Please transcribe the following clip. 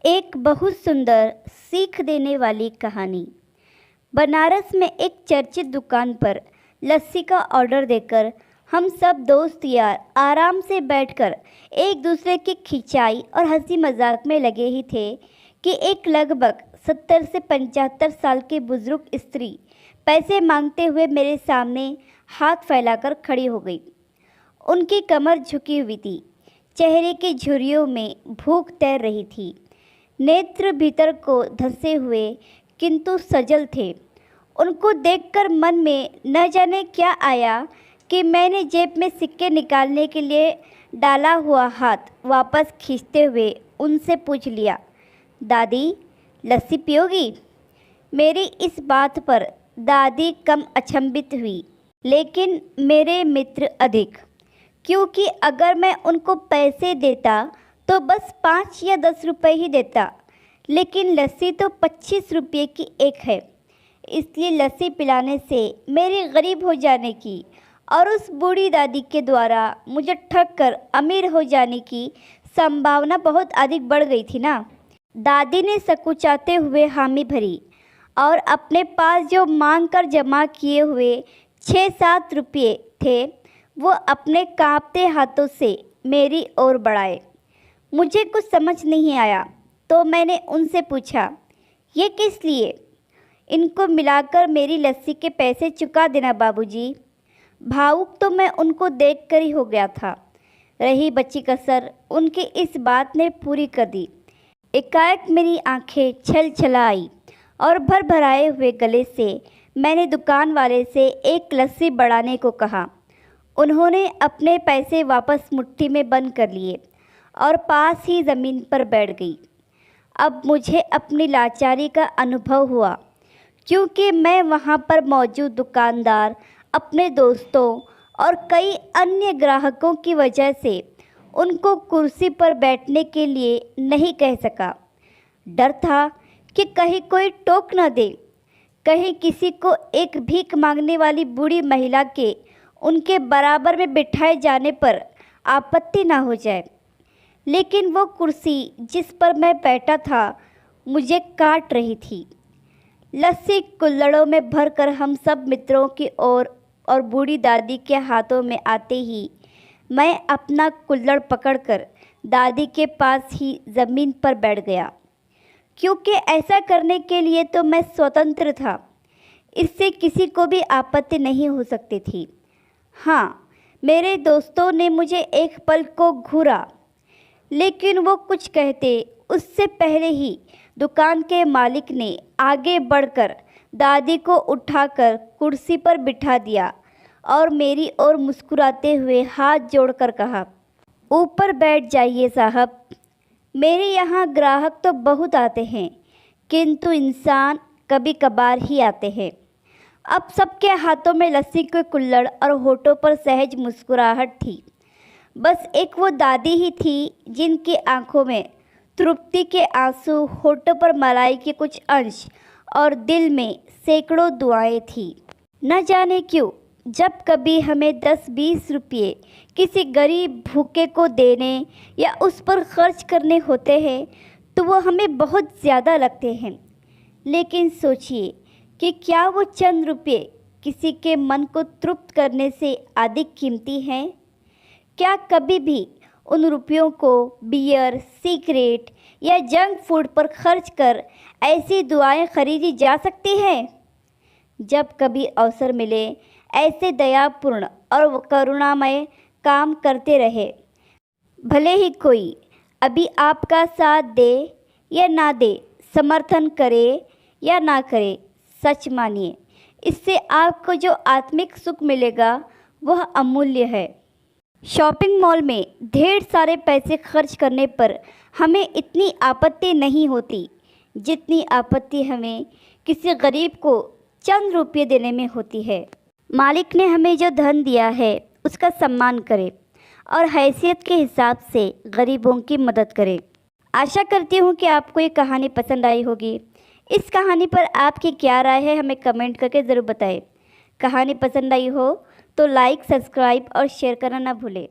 एक बहुत सुंदर सीख देने वाली कहानी। बनारस में एक चर्चित दुकान पर लस्सी का ऑर्डर देकर हम सब दोस्त यार आराम से बैठकर एक दूसरे की खिंचाई और हंसी मजाक में लगे ही थे कि एक लगभग 70 से 75 साल की बुजुर्ग स्त्री पैसे मांगते हुए मेरे सामने हाथ फैलाकर खड़ी हो गई। उनकी कमर झुकी हुई थी, चेहरे की झुर्रियों में भूख तैर रही थी, नेत्र भीतर को धंसे हुए किंतु सजल थे। उनको देखकर मन में न जाने क्या आया कि मैंने जेब में सिक्के निकालने के लिए डाला हुआ हाथ वापस खींचते हुए उनसे पूछ लिया, दादी लस्सी पियोगी? मेरी इस बात पर दादी कम अचंभित हुई, लेकिन मेरे मित्र अधिक, क्योंकि अगर मैं उनको पैसे देता तो बस 5 या 10 रुपए ही देता, लेकिन लस्सी तो 25 रुपये की एक है। इसलिए लस्सी पिलाने से मेरी गरीब हो जाने की और उस बूढ़ी दादी के द्वारा मुझे ठग कर अमीर हो जाने की संभावना बहुत अधिक बढ़ गई थी ना। दादी ने सकुचाते हुए हामी भरी और अपने पास जो मांग कर जमा किए हुए 6-7 रुपये थे वो अपने कांपते हाथों से मेरी ओर बढ़ाए। मुझे कुछ समझ नहीं आया तो मैंने उनसे पूछा, ये किस लिए? इनको मिलाकर मेरी लस्सी के पैसे चुका देना बाबूजी। भावुक तो मैं उनको देखकर ही हो गया था। रही बची कसर उनकी इस बात ने पूरी कर दी। एकाएक मेरी आंखें छल छला आई और भर भराए हुए गले से मैंने दुकान वाले से एक लस्सी बढ़ाने को कहा। उन्होंने अपने पैसे वापस मुट्ठी में बंद कर लिए और पास ही ज़मीन पर बैठ गई। अब मुझे अपनी लाचारी का अनुभव हुआ, क्योंकि मैं वहाँ पर मौजूद दुकानदार, अपने दोस्तों और कई अन्य ग्राहकों की वजह से उनको कुर्सी पर बैठने के लिए नहीं कह सका। डर था कि कहीं कोई टोक न दे, कहीं किसी को एक भीख मांगने वाली बूढ़ी महिला के उनके बराबर में बिठाए जाने पर आपत्ति ना हो जाए। लेकिन वो कुर्सी जिस पर मैं बैठा था मुझे काट रही थी। लस्सी कुल्हड़ों में भरकर हम सब मित्रों की ओर और बूढ़ी दादी के हाथों में आते ही मैं अपना कुल्हड़ पकड़कर दादी के पास ही ज़मीन पर बैठ गया, क्योंकि ऐसा करने के लिए तो मैं स्वतंत्र था। इससे किसी को भी आपत्ति नहीं हो सकती थी। हाँ, मेरे दोस्तों ने मुझे एक पल को घूरा, लेकिन वो कुछ कहते उससे पहले ही दुकान के मालिक ने आगे बढ़कर दादी को उठाकर कुर्सी पर बिठा दिया और मेरी ओर मुस्कुराते हुए हाथ जोड़कर कहा, ऊपर बैठ जाइए साहब। मेरे यहाँ ग्राहक तो बहुत आते हैं, किंतु इंसान कभी कभार ही आते हैं। अब सबके हाथों में लस्सी के कुल्हड़ और होठों पर सहज मुस्कुराहट थी। बस एक वो दादी ही थी जिनकी आंखों में तृप्ति के आंसू, होठों पर मलाई के कुछ अंश और दिल में सैकड़ों दुआएं थी। न जाने क्यों जब कभी हमें 10-20 रुपये किसी गरीब भूखे को देने या उस पर खर्च करने होते हैं तो वो हमें बहुत ज़्यादा लगते हैं। लेकिन सोचिए कि क्या वो चंद रुपये किसी के मन को तृप्त करने से अधिक कीमती हैं? क्या कभी भी उन रुपयों को बियर, सिगरेट या जंक फूड पर खर्च कर ऐसी दुआएं खरीदी जा सकती हैं? जब कभी अवसर मिले ऐसे दयापूर्ण और करुणामय काम करते रहे। भले ही कोई अभी आपका साथ दे या ना दे, समर्थन करे या ना करे, सच मानिए इससे आपको जो आत्मिक सुख मिलेगा वह अमूल्य है। शॉपिंग मॉल में ढेर सारे पैसे खर्च करने पर हमें इतनी आपत्ति नहीं होती जितनी आपत्ति हमें किसी गरीब को चंद रुपये देने में होती है। मालिक ने हमें जो धन दिया है उसका सम्मान करें और हैसियत के हिसाब से गरीबों की मदद करें। आशा करती हूँ कि आपको ये कहानी पसंद आई होगी। इस कहानी पर आपकी क्या राय है हमें कमेंट करके ज़रूर बताएं। कहानी पसंद आई हो तो लाइक, सब्सक्राइब और शेयर करना ना भूलें।